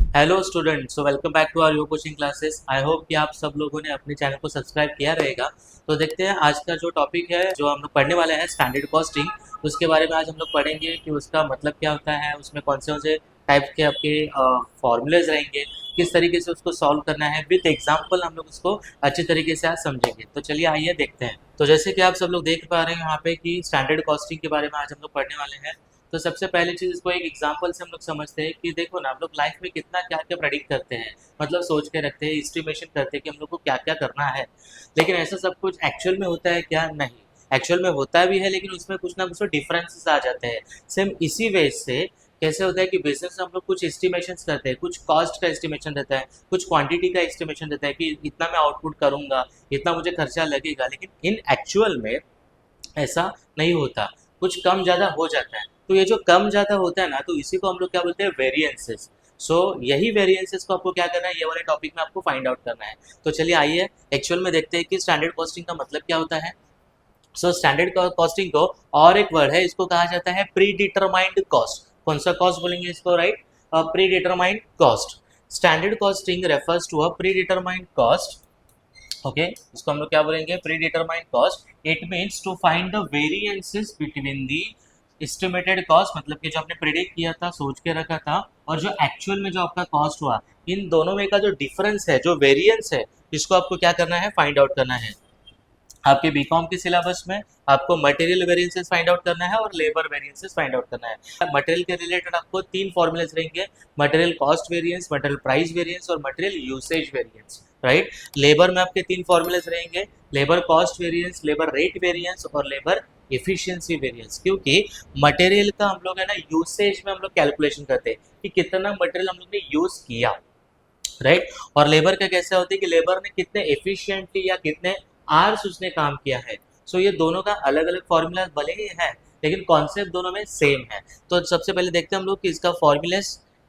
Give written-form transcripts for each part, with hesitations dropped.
Hello student, so welcome back to our your coaching classes. I hope कि आप सब लोगों ने अपने चैनल को सब्सक्राइब किया रहेगा। तो देखते हैं आज का जो टॉपिक है, जो हम लोग पढ़ने वाले हैं स्टैंडर्ड कॉस्टिंग। उसके बारे में आज हम लोग पढ़ेंगे कि उसका मतलब क्या होता है, उसमें कौन से टाइप के आपके फॉर्मूलेज रहेंगे, किस तरीके से उसको सॉल्व करना है। विथ एग्जाम्पल हम लोग उसको अच्छी तरीके से आज समझेंगे। तो चलिए आइए देखते हैं। तो जैसे कि आप सब लोग देख पा रहे हैं यहाँ पे कि स्टैंडर्ड कॉस्टिंग के बारे में आज हम लोग पढ़ने वाले हैं। तो सबसे पहली चीज़ इसको एक एग्जांपल से हम लोग समझते हैं कि देखो ना, हम लोग लाइफ में कितना क्या क्या प्रेडिक्ट करते हैं, मतलब सोच के रखते हैं, एस्टिमेशन करते हैं कि हम लोग को क्या क्या करना है। लेकिन ऐसा सब कुछ एक्चुअल में होता है क्या? नहीं। एक्चुअल में होता भी है, लेकिन उसमें कुछ ना कुछ डिफरेंसेस आ जाते हैं। सेम इसी वे से कैसे होता है कि बिजनेस में हम लोग कुछ एस्टिमेशन करते हैं, कुछ कॉस्ट का एस्टिमेशन रहता है, कुछ क्वांटिटी का एस्टिमेशन रहता है कि इतना मैं आउटपुट करूंगा, इतना मुझे खर्चा लगेगा। लेकिन इन एक्चुअल में ऐसा नहीं होता, कुछ कम ज़्यादा हो जाता है। तो ये जो कम ज़्यादा होता है ना, तो इसी को हम लोग क्या बोलते हैं? वेरिएंसेस। सो यही वेरिएंसेस को आपको क्या करना है, ये वाले टॉपिक में आपको फाइंड आउट करना है। तो चलिए आइए एक्चुअल में देखते हैं कि स्टैंडर्ड कॉस्टिंग का मतलब क्या होता है। सो स्टैंडर्ड कॉस्टिंग को और एक वर्ड है, इसको कहा जाता है प्री डिटरमाइंड कॉस्ट। कौन सा कॉस्ट बोलेंगे इसको? Right, predetermined cost. Standard costing refers to a predetermined cost. Okay, इसको हम लोग क्या बोलेंगे? Predetermined cost. It means to find the variances between the estimated cost, मतलब कि जो आपने प्रिडिक्ट किया था, सोच के रखा था, और जो एक्चुअल में जो आपका कॉस्ट हुआ, इन दोनों में का जो डिफरेंस है, जो वेरिएंस है, इसको आपको क्या करना है? फाइंड आउट करना है। आपके बीकॉम के सिलेबस में आपको मटेरियल वेरिएंसेस फाइंड आउट करना है और लेबर वेरिएंसेस फाइंड आउट करना है। मटेरियल के रिलेटेड आपको तीन फॉर्मूलेज रहेंगे: material cost variance, material price variance और material usage variance. Right. Labour में आपके तीन फॉर्मूलेज रहेंगे: labour cost variance, labour rate variance और लेबर एफिशिएंसी वेरिएंस। क्योंकि मटेरियल का हम लोग है ना, यूसेज में हम लोग कैलकुलेशन करते हैं कि कितना मटेरियल हम लोग ने यूज किया। राइट। और लेबर का कैसा होता है कि लेबर ने कितने एफिशिएंटली या कितने आवर्स उसने काम किया है। सो ये दोनों का अलग अलग फॉर्मूला भले ही है, लेकिन कॉन्सेप्ट दोनों में सेम है। तो सबसे पहले देखते हैं हम लोग कि इसका फॉर्मूले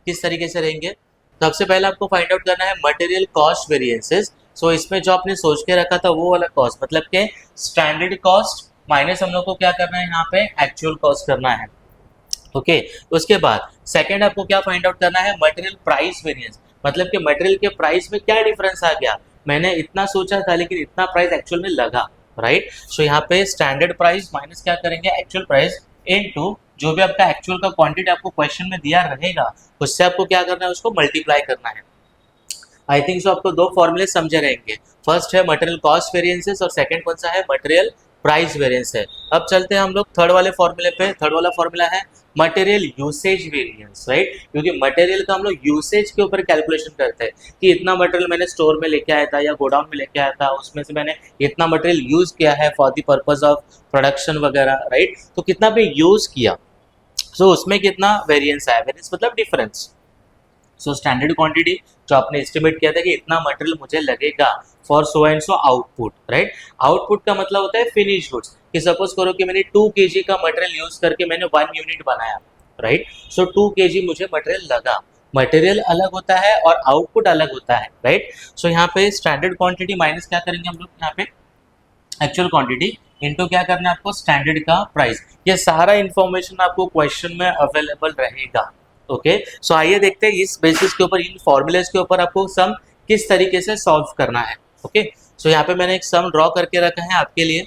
किस तरीके से रहेंगे। सबसे पहले आपको फाइंड आउट करना है मटेरियल कॉस्ट वेरिएंसेस। सो इसमें जो आपने सोच के रखा था वो वाला कॉस्ट, मतलब के स्टैंडर्ड कॉस्ट माइनस हम लोग को क्या करना है, यहाँ पे एक्चुअल कॉस्ट करना है। ओके। उसके बाद सेकंड आपको क्या फाइंड आउट करना है? मटेरियल प्राइस वेरिएंस, मतलब कि मटेरियल के प्राइस में क्या डिफरेंस आ गया। मैंने इतना सोचा था लेकिन इतना प्राइस एक्चुअल में लगा। राइट। सो यहाँ पे स्टैंडर्ड प्राइस माइनस क्या करेंगे? एक्चुअल प्राइस इनटू जो भी आपका एक्चुअल का क्वांटिटी आपको क्वेश्चन में दिया रहेगा, उससे आपको क्या करना है? उसको मल्टीप्लाई करना है। आई थिंक सो आपको दो फॉर्मूले समझे रहेंगे। फर्स्ट है मटेरियल कॉस्ट वेरिएंसेस और सेकंड कौन सा है? मटेरियल प्राइस वेरिएंस है। अब चलते हैं हम लोग थर्ड वाले फॉर्मूले पे। थर्ड वाला फॉर्मूला है मटेरियल यूसेज वेरिएंस। राइट, क्योंकि मटेरियल का हम लोग यूसेज के ऊपर कैलकुलेशन करते हैं कि इतना मटेरियल मैंने स्टोर में लेके आया था या गोडाउन में लेके आया था, उसमें से मैंने इतना मटेरियल यूज किया है for the purpose of production वगैरह। राइट, तो कितना भी यूज किया, सो उसमें कितना वेरिएंस आया। वेरिएंस मतलब डिफरेंस। सो स्टैंडर्ड क्वांटिटी जो आपने एस्टिमेट किया था कि इतना मटेरियल मुझे लगेगा for so and so output. Right, output का मतलब होता है फिनिश गुड्स। कि सपोज करो कि मैंने 2 kg का मटेरियल यूज करके मैंने 1 यूनिट बनाया। राइट, सो 2 kg मुझे मटेरियल लगा। मटेरियल अलग होता है और आउटपुट अलग होता है। राइट, सो यहाँ पे स्टैंडर्ड क्वांटिटी माइनस क्या करेंगे हम लोग? यहाँ पे एक्चुअल क्वांटिटी इनटू क्या करना है आपको? स्टैंडर्ड का प्राइस। ये सारा इंफॉर्मेशन आपको क्वेश्चन में अवेलेबल रहेगा। ओके, सो आइए देखते हैं इस बेसिस के ऊपर, इन फॉर्मूलेज के ऊपर आपको सम किस तरीके से सॉल्व करना है। ओके, सो यहाँ पे मैंने एक सम ड्रॉ करके रखा है आपके लिए।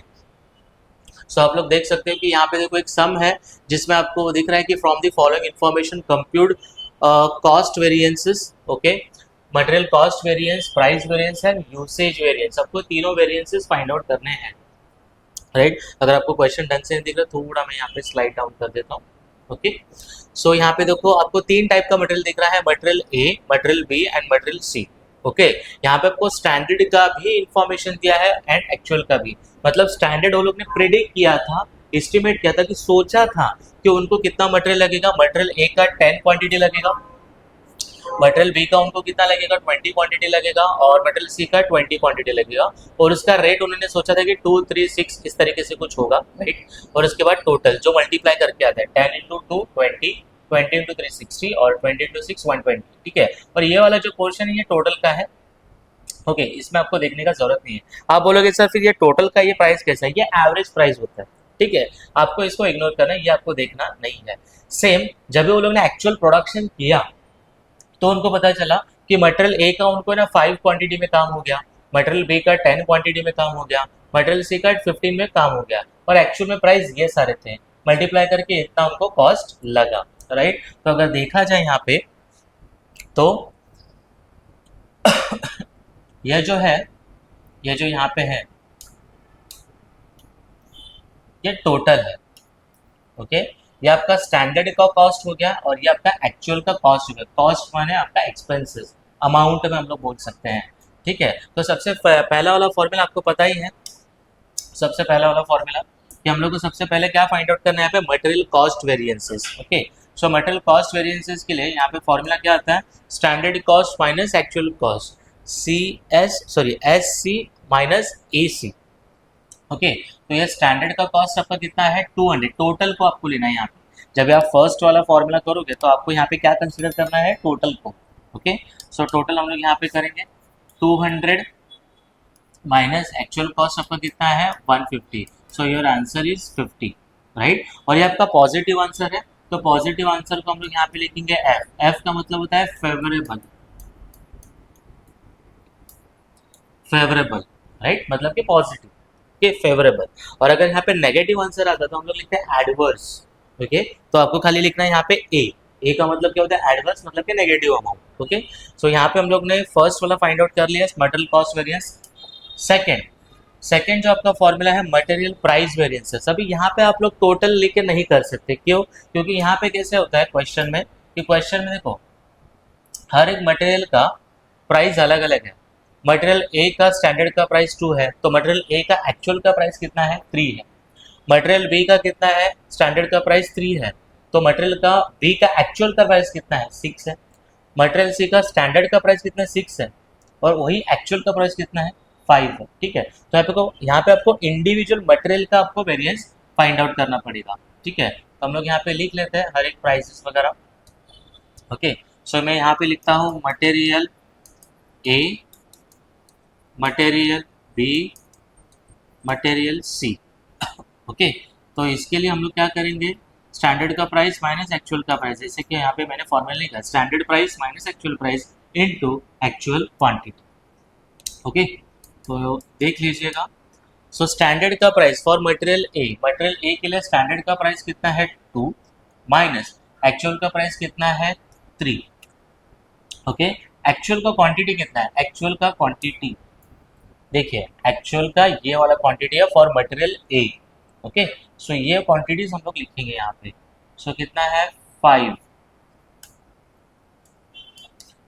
सो आप लोग देख सकते हैं कि यहाँ पे देखो एक सम है जिसमें आपको दिख रहा है कि from the following information compute cost variances. Okay, material cost variance, price variance and usage variance. आपको तीनों वेरिएंसेस फाइंड आउट करने हैं। राइट, अगर आपको क्वेश्चन ढंग से नहीं दिख रहा, थोड़ा मैं यहाँ पे स्लाइड डाउन कर देता हूँ। ओके, सो यहाँ पे देखो आपको तीन टाइप का मटेरियल दिख रहा है: material A, material B and material C. Okay, यहाँ पे आपको स्टैंडर्ड का भी इंफॉर्मेशन दिया है एंड एक्चुअल का भी। मतलब स्टैंडर्ड वो लोग ने प्रिडिक्ट किया था, एस्टिमेट किया था, कि सोचा था कि उनको कितना मटेरियल लगेगा। मटेरियल ए का 10 क्वांटिटी लगेगा, मटेरियल बी का उनको कितना लगेगा? 20 क्वांटिटी लगेगा, और मटेरियल सी का 20 क्वांटिटी लगेगा। और उसका रेट उन्होंने सोचा था कि 2, 3, 6 इस तरीके से कुछ होगा। राइट, और उसके बाद टोटल जो मल्टीप्लाई करके आता है 10 इंटू 2 20, 20 इंटू 3 60 और 20 इंटू 6 120। ठीक है, और ये वाला जो पोर्शन है ये टोटल का है। ओके, इसमें आपको देखने का जरूरत नहीं है। आप बोलोगे सर फिर ये टोटल का ये प्राइस कैसा है? ये एवरेज प्राइस होता है। ठीक है, आपको इसको इग्नोर करना है, ये आपको देखना नहीं है। सेम जब वो लोग ने एक्चुअल प्रोडक्शन किया तो उनको पता चला कि मटेरियल ए का उनको ना 5 क्वांटिटी में काम हो गया, मटेरियल बी का 10 क्वांटिटी में काम हो गया, मटेरियल सी का 15 में काम हो गया, और एक्चुअल में प्राइस ये सारे थे, मल्टीप्लाई करके इतना उनको कॉस्ट लगा, राइट। तो अगर देखा जाए यहाँ पे तो यह जो है, ये जो यहाँ पे है ये टोटल है, ओके। ये आपका स्टैंडर्ड का कॉस्ट हो गया और ये आपका एक्चुअल का कॉस्ट हो गया। कॉस्ट माने आपका एक्सपेंसेस, अमाउंट में हम लोग बोल सकते हैं, ठीक है। तो सबसे पहला वाला फॉर्मूला आपको पता ही है, सबसे पहला वाला फॉर्मूला कि हम लोग को सबसे पहले क्या फाइंड आउट करना है यहाँ पे, material cost variances, okay. So material cost variances के लिए यहाँ पे फॉर्मूला क्या आता है, standard cost minus actual cost, S C minus A C, okay. तो ये स्टैंडर्ड का कॉस्ट आपका कितना है 200, टोटल को आपको लेना है यहाँ पे। जब आप फर्स्ट वाला फॉर्मूला करोगे तो आपको यहाँ पे क्या कंसिडर करना है, टोटल को, ओके। सो टोटल हम लोग यहाँ पे करेंगे 200 माइनस एक्चुअल कॉस्ट आपका कितना है 150, so your answer is 50, right. और ये आपका पॉजिटिव आंसर है, तो पॉजिटिव आंसर को हम लोग यहाँ पे लिखेंगे एफ। एफ का मतलब होता है फेवरेबल, फेवरेबल, राइट, मतलब कि पॉजिटिव के फेवरेबल। और अगर यहाँ पे नेगेटिव आंसर आता है तो हम लोग लिखते हैं एडवर्स, ओके। तो आपको खाली लिखना है यहाँ पे ए का मतलब क्या होता है एडवर्स, मतलब कि नेगेटिव अमाउंट, ओके। सो यहाँ पे हम लोग ने फर्स्ट वाला फाइंड आउट कर लिया मटेरियल कॉस्ट वेरिएंस। सेकंड जो आपका फॉर्मूला है मटेरियल प्राइस वेरिएंसेस। अभी यहाँ पे आप लोग टोटल लेके नहीं कर सकते, क्यों, क्योंकि यहाँ पे कैसे होता है क्वेश्चन में, कि क्वेश्चन में देखो हर एक मटेरियल का प्राइस अलग अलग है। मटेरियल ए का स्टैंडर्ड का प्राइस 2 है, तो मटेरियल ए का एक्चुअल का प्राइस कितना है 3 है। मटेरियल बी का कितना है, स्टैंडर्ड का प्राइस 3 है, तो मटेरियल का बी का एक्चुअल का प्राइस कितना है 6 है। मटेरियल सी का स्टैंडर्ड का प्राइस कितना है 6 है, और वही एक्चुअल का प्राइस कितना है 5 है, ठीक है। तो यहाँ पे आपको इंडिविजुअल मटेरियल का आपको वेरिएंस फाइंड आउट करना पड़ेगा, ठीक है। तो हम लोग यहाँ पे लिख लेते हैं हर एक प्राइसेस वगैरह, ओके। सो मैं यहाँ पे लिखता हूँ material A, material B, material C, okay. तो इसके लिए हम लोग क्या करेंगे, स्टैंडर्ड का प्राइस माइनस एक्चुअल का प्राइस, जैसे कि यहाँ पे मैंने फॉर्मूला लिखा standard price minus actual price into actual quantity, okay. तो देख लीजिएगा, सो स्टैंडर्ड का प्राइस फॉर मटेरियल ए के लिए स्टैंडर्ड का प्राइस कितना है 2 माइनस एक्चुअल का प्राइस कितना है 3, ओके। एक्चुअल का क्वांटिटी कितना है, एक्चुअल का क्वांटिटी देखिए, एक्चुअल का ये वाला क्वांटिटी है फॉर मटेरियल ए, ओके। सो ये क्वांटिटीज हम लोग लिखेंगे यहाँ पे, सो कितना है 5।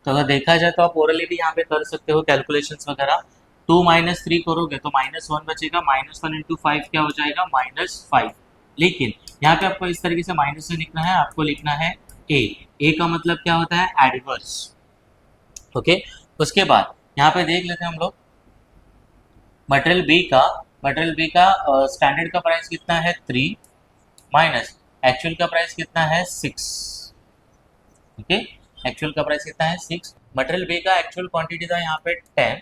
तो अगर देखा जाए तो आप ओरली भी यहाँ पे कर सकते हो कैलकुलेशंस वगैरह। 2 माइनस 3 करोगे तो -1 बचेगा, -1 इंटू 5 क्या हो जाएगा -5। लेकिन यहाँ पे आपको इस तरीके से माइनस से लिखना है, आपको लिखना है ए का मतलब क्या होता है एडवर्स, ओके। उसके बाद यहाँ पे देख लेते हैं हम लोग मटेरियल बी का स्टैंडर्ड का प्राइस कितना है 3 माइनस एक्चुअल का प्राइस कितना है 6, ओके। एक्चुअल का प्राइस कितना है 6। मटेरियल बी का एक्चुअल क्वांटिटी था यहाँ पे 10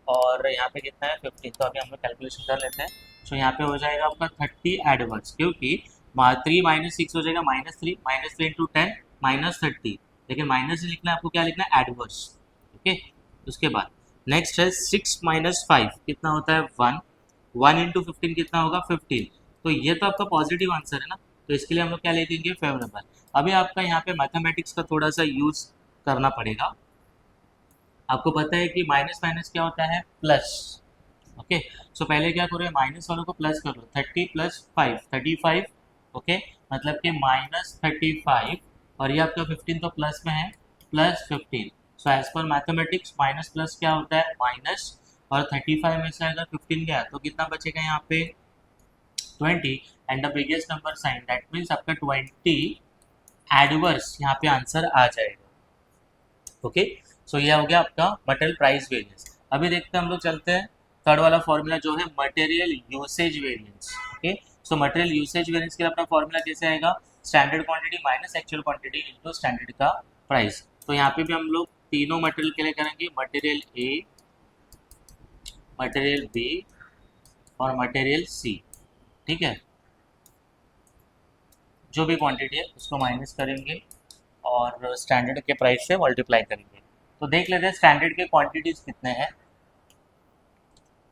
और यहाँ पे कितना है 15, तो अभी हम लोग कैलकुलेशन कर लेते हैं। सो यहाँ पे हो जाएगा आपका 30 एडवर्स, क्योंकि 3 माइनस 6 हो जाएगा -3 इंटू 10 -30, लेकिन माइनस से लिखना है आपको, क्या लिखना है एडवर्स, ओके। उसके बाद नेक्स्ट है 6 माइनस 5 कितना होता है 1 इंटू 15 कितना होगा 15, तो ये तो आपका पॉजिटिव आंसर है ना, तो इसके लिए हम लोग क्या लिखेंगे फेवरेबल। अभी आपका यहाँ पे मैथमेटिक्स का थोड़ा सा यूज करना पड़ेगा। आपको पता है कि माइनस माइनस क्या होता है प्लस, ओके। सो पहले क्या करो, माइनस वालों को प्लस करो, 30 प्लस 5 35, ओके, मतलब कि -35, और ये आपका 15 तो प्लस में है +15। So as per mathematics minus plus क्या होता है माइनस, और 35 में से अगर 15 गया तो कितना बचेगा यहाँ पे 20, and the biggest number sign, that means आपका 20 एडवर्स यहाँ पे आंसर आ जाएगा, ओके। सो ये हो गया आपका मटेरियल प्राइस वेरिएंस। अभी देखते हैं हम लोग, चलते हैं थर्ड वाला फॉर्मूला जो है material usage variance, okay. So material usage variance के लिए अपना फॉर्मूला कैसे आएगा, standard quantity minus actual quantity into standard का प्राइस। तो यहाँ पे भी हम लोग तीनों मटेरियल के लिए करेंगे, मटेरियल ए, मटेरियल बी और मटेरियल सी, ठीक है। जो भी क्वांटिटी है उसको माइनस करेंगे, और स्टैंडर्ड के प्राइस से मल्टीप्लाई करेंगे। तो देख लेते हैं स्टैंडर्ड के क्वांटिटीज कितने हैं।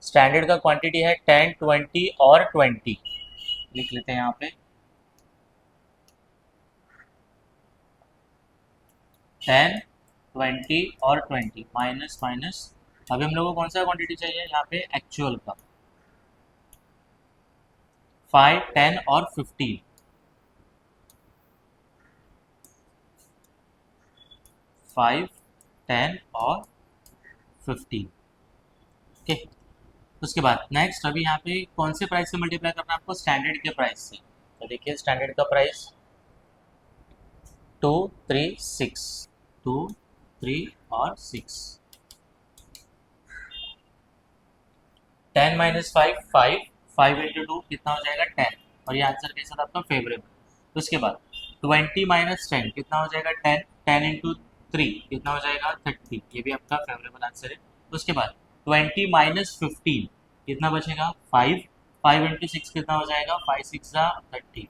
स्टैंडर्ड का क्वांटिटी है 10, 20 और 20। लिख लेते हैं यहाँ पे 10, 20 और 20 माइनस माइनस। अभी हम लोग को कौन सा क्वांटिटी चाहिए यहाँ पे, एक्चुअल का। 5, 10 और 15। 5, 10 और 15। ओके, उसके बाद नेक्स्ट अभी यहाँ पे कौन से प्राइस से मल्टीप्लाई करना है आपको, स्टैंडर्ड के प्राइस से। तो देखिए स्टैंडर्ड का प्राइस 2, 3, 6, 2, 3 और 6। 10 माइनस 5, 5, 5 इंटू 2 कितना हो जाएगा 10, और ये आंसर कैसा था आपका, फेवरेबल। उसके बाद 20 माइनस 10 कितना हो जाएगा 10, 10 इंटू 3 कितना हो जाएगा 30, ये भी आपका फेवरेबल आंसर है। उसके बाद 20 माइनस 15 कितना बचेगा 5, 5 इंटू 6 कितना हो जाएगा 5, 6 30,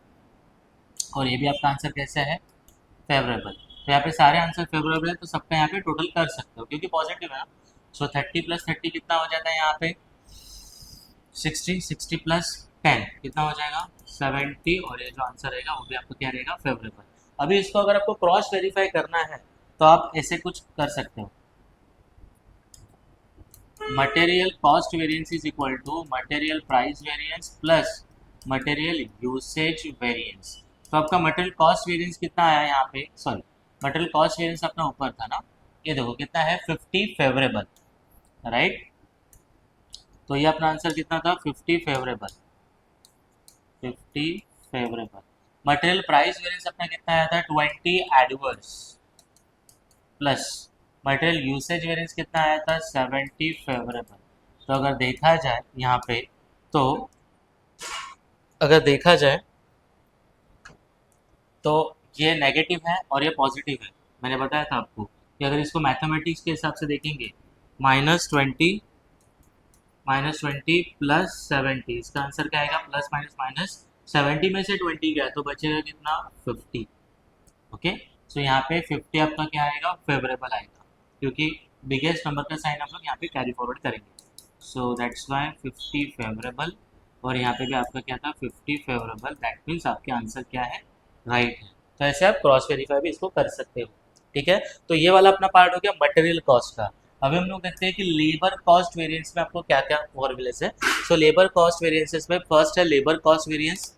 और ये भी आपका आंसर कैसा है, फेवरेबल। तो यहाँ पे सारे आंसर फेवरेबल है, तो सबका यहाँ पे टोटल कर सकते हो क्योंकि पॉजिटिव है ना। सो 30 प्लस 30 कितना हो जाता है यहाँ पे 60, 60 प्लस 10 कितना हो जाएगा 70, और ये जो आंसर रहेगा वो भी आपको क्या रहेगा, फेवरेबल। अभी इसको अगर आपको क्रॉस वेरीफाई करना है तो आप ऐसे कुछ कर सकते हो, material cost variance is equal to material price variance plus material usage variance. तो आपका मटेरियल कॉस्ट वेरिएंस कितना आया यहाँ पे, सॉरी मटेरियल कॉस्ट वेरिएंस अपना ऊपर था ना, ये देखो कितना है 50 फेवरेबल, राइट। तो ये अपना आंसर कितना था 50 favourable, 50 favourable. Material price variance अपना कितना आया था 20 adverse, plus material usage variance कितना आया था 70 फेवरेबल। तो अगर देखा जाए यहाँ पे, तो अगर देखा जाए तो ये नेगेटिव है और ये पॉजिटिव है। मैंने बताया था आपको कि अगर इसको मैथमेटिक्स के हिसाब से देखेंगे -20 प्लस 70, इसका आंसर क्या आएगा, प्लस माइनस माइनस 70 में से 20 गया तो बचेगा कितना 50। ओके, सो यहाँ पे 50 आपका क्या आएगा, फेवरेबल आएगा, क्योंकि बिगेस्ट नंबर का साइन हम लोग यहाँ पे कैरी फॉरवर्ड करेंगे। सो दैट्स वाई 50 फेवरेबल, और यहाँ पे भी आपका क्या था 50 फेवरेबल, दैट मीन्स आपके आंसर क्या है, राइट है। तो ऐसे आप क्रॉस वेरीफाई भी इसको कर सकते हो, ठीक है। तो ये वाला अपना पार्ट हो गया मटेरियल कॉस्ट का। अभी हम लोग देखते हैं कि लेबर कॉस्ट वेरिएंस में आपको क्या क्या फॉर्मूलेस है। सो लेबर कॉस्ट वेरिएंसेस में फर्स्ट है लेबर कॉस्ट वेरिएंस,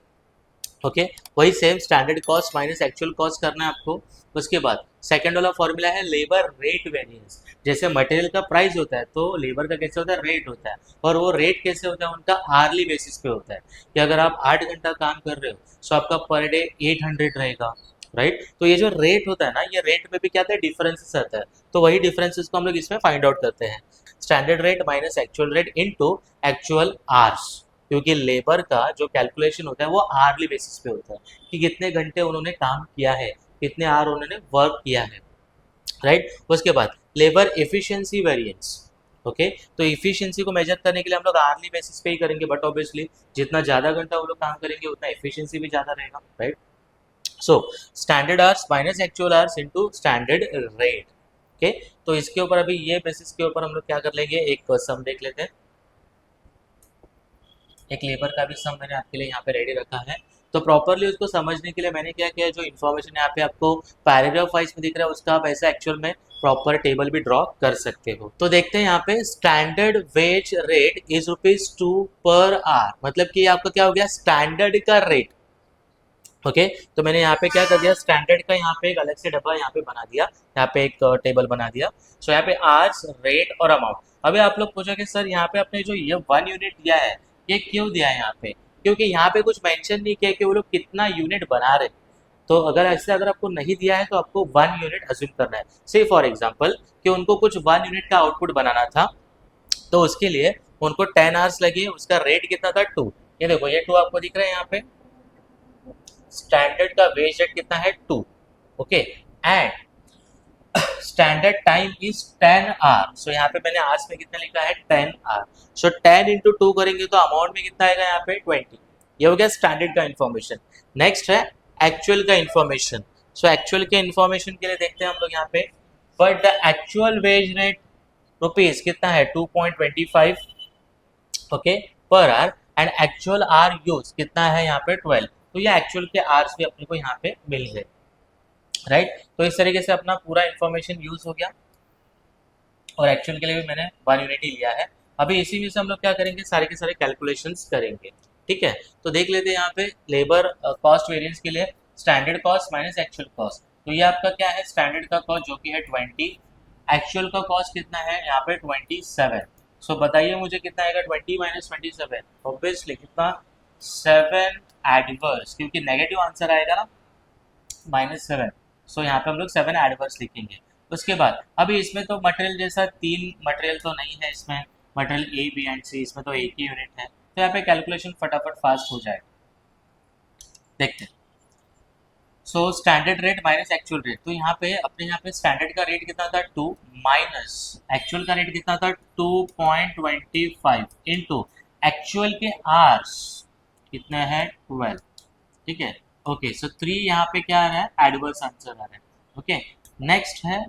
ओके, वही same standard cost minus actual cost करना है आपको। उसके बाद सेकंड वाला फॉर्मूला है लेबर रेट वेरिएंस। जैसे मटेरियल का प्राइस होता है तो लेबर का कैसे होता है, रेट होता है, और वो रेट कैसे होता है, उनका आर्ली बेसिस पे होता है कि अगर आप 8 घंटा काम कर रहे हो तो आपका पर डे 800 रहेगा, राइट। तो ये जो रेट होता है ना, ये रेट में भी क्या आता है, डिफरेंसेस आता है। तो वही डिफरेंसेस को हम लोग इसमें फाइंड आउट करते हैं, standard rate minus actual rate into actual hours, क्योंकि लेबर का जो कैलकुलेशन होता है वो आर्ली बेसिस पे होता है कि कितने घंटे उन्होंने काम किया है, कितने आवर उन्होंने वर्क किया है, राइट। उसके बाद लेबर एफिशिएंसी वेरिएंस, ओके, तो एफिशिएंसी को मेजर करने के लिए हम लोग आर्ली बेसिस पे ही करेंगे, बट ऑब्वियसली जितना ज़्यादा घंटा वो लोग काम करेंगे उतना एफिशिएंसी भी ज़्यादा रहेगा, right. So standard hours minus actual hours into standard rate, okay. तो इसके ऊपर अभी ये बेसिस के ऊपर हम लोग क्या कर लेंगे, एक सम देख लेते हैं। एक लेबर का भी सम मैंने आपके लिए यहाँ पे रेडी रखा है। तो प्रॉपरली उसको समझने के लिए मैंने क्या किया, जो इन्फॉर्मेशन यहाँ पे आपको पैराग्राफ वाइज में दिख रहा है उसका आप ऐसा एक्चुअल में प्रॉपर टेबल भी ड्रॉ कर सकते हो। तो देखते हैं यहाँ पे standard wage rate is ₹2 per hour, मतलब कि आपका क्या हो गया, स्टैंडर्ड का रेट, ओके। तो मैंने यहाँ पे क्या कर दिया, स्टैंडर्ड का यहाँ पे एक अलग से डब्बा यहाँ पे बना दिया, यहाँ पे एक टेबल बना दिया। सो यहाँ पे आवर्स, रेट और अमाउंट। अभी आप लोग पूछोगे सर यहाँ पे आपने जो ये 1 यूनिट दिया है ये क्यों दिया है यहाँ पे, क्योंकि यहाँ पे कुछ मेंशन नहीं किया कि वो लोग कितना यूनिट बना रहे। तो अगर ऐसे अगर आपको नहीं दिया है तो आपको 1 यूनिट अज्यूम करना है। से फॉर एग्जाम्पल कि उनको कुछ 1 यूनिट का आउटपुट बनाना था, तो उसके लिए उनको 10 आवर्स लगे, उसका रेट कितना था 2। ये देखो ये 2 आपको दिख रहा है यहाँ पे, स्टैंडर्ड का वेज रेट कितना है 2, okay, and standard time is 10 hour. So यहाँ पे मैंने आवर्स में कितना लिखा है 10 आवर। सो 10 इंटू 2 करेंगे तो अमाउंट में कितना आएगा यहाँ पे 20। ये हो गया स्टैंडर्ड का इन्फॉर्मेशन। नेक्स्ट है एक्चुअल का इन्फॉर्मेशन। सो एक्चुअल के इन्फॉर्मेशन के लिए देखते हैं हम लोग यहाँ पे, but the actual wage rate rupees कितना है 2.25 okay per hour, and actual hour use कितना है यहाँ पे 12। तो ये एक्चुअल के आर्स भी अपने को यहाँ पे मिल गए, राइट। तो इस तरीके से अपना पूरा इन्फॉर्मेशन यूज हो गया, और एक्चुअल के लिए भी मैंने 1 यूनिट ही लिया है। अभी इसी में से हम लोग क्या करेंगे, सारे के सारे कैलकुलेशंस करेंगे, ठीक है। तो देख लेते हैं यहाँ पे लेबर कॉस्ट वेरिएंस के लिए standard cost minus actual cost. तो ये आपका क्या है, स्टैंडर्ड का कॉस्ट जो कि है 20, एक्चुअल का कॉस्ट कितना है यहाँ पे 27। सो बताइए मुझे कितना आएगा 20 माइनस 27, ऑब्वियसली कितना 7 एडवर्स, क्योंकि नेगेटिव आंसर आएगा ना -7। सो यहाँ पे हम लोग 7 एडवर्स लिखेंगे। उसके बाद अभी इसमें तो मटेरियल जैसा 3 मटेरियल तो नहीं है, इसमें मटेरियल ए बी एंड सी, इसमें तो एक ही यूनिट है। तो यहाँ पे कैलकुलेशन फटाफट फास्ट हो जाएगा, देखते हैं। So standard rate minus actual rate, तो यहाँ पे अपने यहाँ पे स्टैंडर्ड का रेट कितना था 2 माइनस एक्चुअल का रेट कितना था 2.25 इनटू एक्चुअल के आवर्स कितने हैं 12, ठीक है। ओके सो 3 यहाँ पे क्या आ रहा है, एडवर्स आंसर आ रहा है। ओके नेक्स्ट है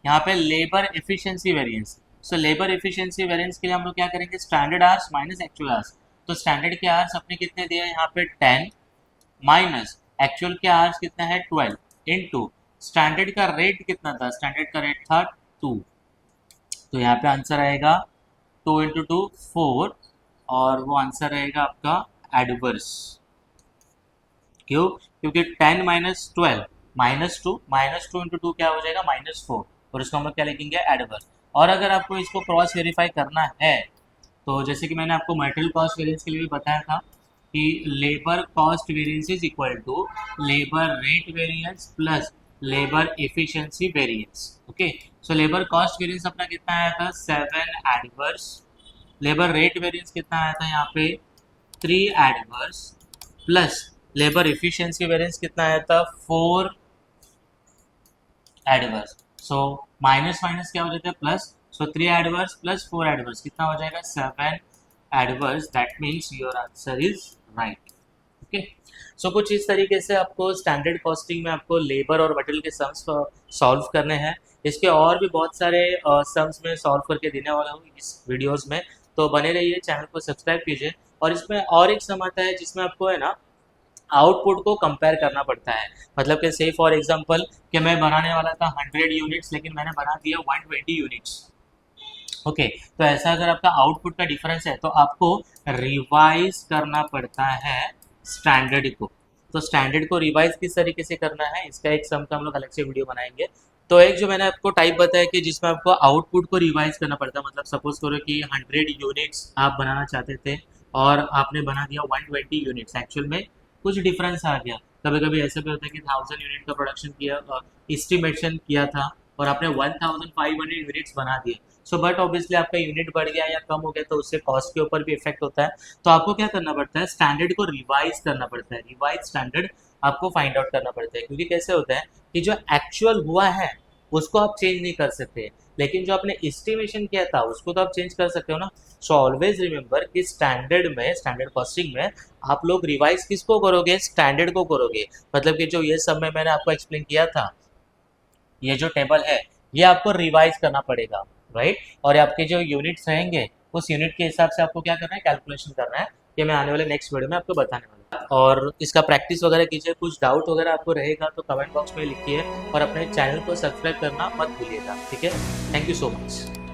यहाँ पे labour efficiency variance. So labour efficiency variance के लिए हम लोग क्या करेंगे, standard hours minus actual hours. तो स्टैंडर्ड के आवर्स अपने कितने दिए हैं यहाँ पे 10 माइनस एक्चुअल के आवर्स कितना है 12 इनटू स्टैंडर्ड का रेट कितना था, स्टैंडर्ड का रेट था 2। तो यहाँ पे आंसर आएगा 2 इंटू 2 4, और वो आंसर रहेगा आपका एडवर्स। क्यों, क्योंकि 10 माइनस 12 -2 इंटू 2 क्या हो जाएगा -4, और इसको हम लोग क्या लिखेंगे एडवर्स। और अगर आपको इसको क्रॉस वेरीफाई करना है, तो जैसे कि मैंने आपको मटेरियल कॉस्ट वेरिएंस के लिए भी बताया था कि labour cost variance is equal to labour rate variance plus labour efficiency variance. Okay so labour cost variance अपना कितना आया था 7 एडवर्स, लेबर रेट वेरिएंस कितना आया था यहाँ पे 3 adverse, plus labour efficiency variance कितना आया था 4 एडवर्स। सो माइनस माइनस क्या हो जाता है प्लस, सो 3 एडवर्स प्लस 4 एडवर्स कितना हो जाएगा 7 adverse. That means your answer is right. Okay so कुछ इस तरीके से आपको स्टैंडर्ड कॉस्टिंग में आपको लेबर और मटेरियल के सम्स सॉल्व करने हैं। इसके और भी बहुत सारे सम्स में सॉल्व करके देने वाला हूँ इस वीडियोस में, तो बने रहिए, चैनल को सब्सक्राइब कीजिए। और इसमें और एक सम आता है जिसमें आपको है ना आउटपुट को कंपेयर करना पड़ता है। मतलब कि से फॉर एग्जांपल कि मैं बनाने वाला था 100 यूनिट्स, लेकिन मैंने बना दिया 120 यूनिट्स। ओके तो ऐसा अगर आपका आउटपुट का डिफरेंस है तो आपको रिवाइज करना पड़ता है स्टैंडर्ड को। तो स्टैंडर्ड को रिवाइज किस तरीके से करना है, इसका एक सम का हम लोग अलग से वीडियो बनाएंगे। तो एक जो मैंने आपको टाइप बताया कि जिसमें आपको आउटपुट को रिवाइज करना पड़ता है, मतलब सपोज करो कि 100 यूनिट्स आप बनाना चाहते थे और आपने बना दिया 120 यूनिट्स, एक्चुअल में कुछ डिफरेंस आ गया। कभी कभी ऐसा भी होता है कि 1000 यूनिट का प्रोडक्शन किया, एस्टिमेशन किया था और आपने 1500 यूनिट्स बना दिए। सो बट ऑब्वियसली आपका यूनिट बढ़ गया या कम हो गया, तो उससे कॉस्ट के ऊपर भी इफेक्ट होता है। तो आपको क्या करना पड़ता है, स्टैंडर्ड को रिवाइज करना पड़ता है, रिवाइज स्टैंडर्ड आपको फाइंड आउट करना पड़ता है। क्योंकि कैसे होता है कि जो एक्चुअल हुआ है उसको आप चेंज नहीं कर सकते, लेकिन जो आपने एस्टिमेशन किया था उसको तो आप चेंज कर सकते हो ना। सो ऑलवेज रिमेंबर कि स्टैंडर्ड में, स्टैंडर्ड कॉस्टिंग में आप लोग रिवाइज किसको करोगे, स्टैंडर्ड को करोगे। मतलब कि जो ये सब में मैंने आपको एक्सप्लेन किया था, ये जो टेबल है ये आपको रिवाइज करना पड़ेगा, राइट। और आपके जो यूनिट्स रहेंगे उस यूनिट के हिसाब से आपको क्या करना है, कैलकुलेशन करना है। ये मैं आने वाले नेक्स्ट वीडियो में आपको बताने वाला हूँ। और इसका प्रैक्टिस वगैरह कीजिए, कुछ डाउट वगैरह आपको रहेगा तो कमेंट बॉक्स में लिखिए, और अपने चैनल को सब्सक्राइब करना मत भूलिएगा, ठीक है। Thank you so much.